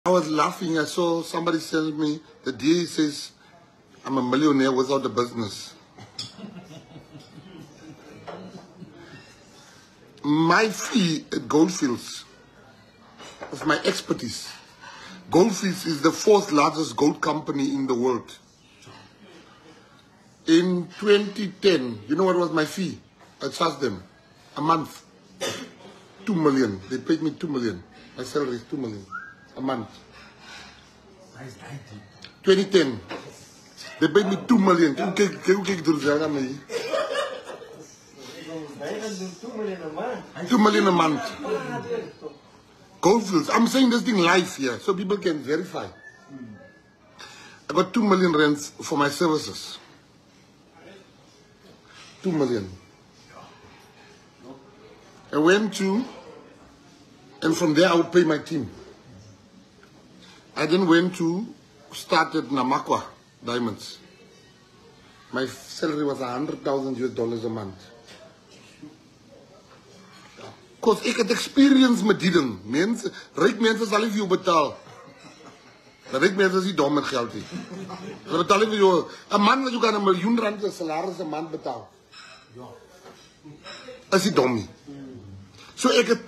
I was laughing. I saw somebody tell me, the DA says, I'm a millionaire without a business. My fee at Goldfields is my expertise. Goldfields is the 4th largest gold company in the world. In 2010, you know what was my fee? I charged them a month, 2 million. They paid me 2 million. My salary is 2 million a month. 2010, they paid me 2 million. 2 million a month. Goldfields. I'm saying this thing live here so people can verify. I got 2 million rents for my services. 2 million. I went to, and from there I would pay my team. I then went to start at Namakwa Diamonds. My salary was $100,000 a month. Because ik het experience met die ding. Ryk mense sal nie vir jou betaal. Ryk mense is nie dom met geld nie. Hulle betaal nie vir jou. 'n man wat jou kan 1 miljoen rand se salaris 'n maand betaal. Is nie dom nie. So ek het,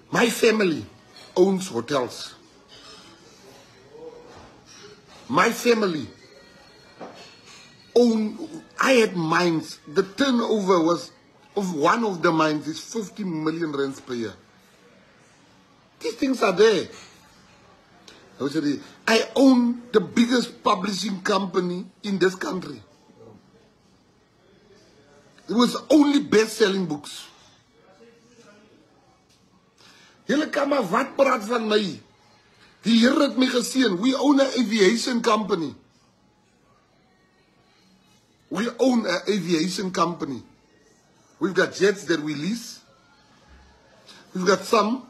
my family owns hotels. My family I had mines. The turnover was of one of the mines is 50 million rands per year. These things are there. I own the biggest publishing company in this country. It was only best-selling books. Julle kan maar wat praat van my. Die Here het my geseën. We own an aviation company. We own an aviation company. We've got jets that we lease. We've got some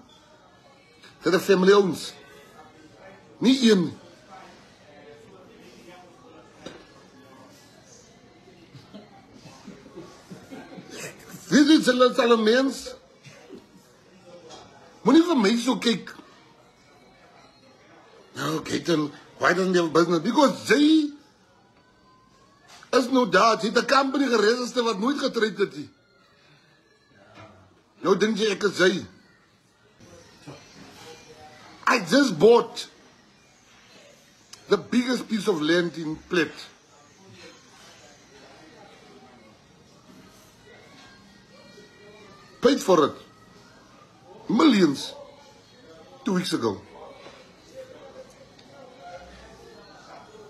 that the family owns. Nie een. Dit is hulle mens. Moenie vir my so kyk. No, Keaton, why doesn't he have a business? Because they is no doubt. Hy het 'n company geregister wat nooit getrouwd het nie. Nou dink jy ek is hy. I just bought the biggest piece of land in Plet. Paid for it. Millions. 2 weeks ago.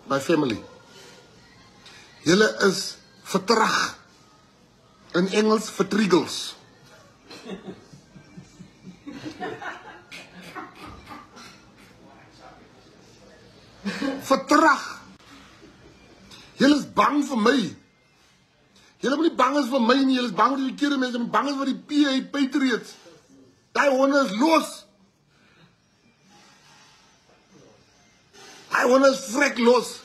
My family. Julle is vertraag. In Engels, vertriegels. Vertraag. Julle is bang vir my. Julle moet nie bang is vir my nie. Julle is bang vir die verkeerde mense. Julle is bang is vir die PA Patriots. Die honde is los. Die honde is vrek los.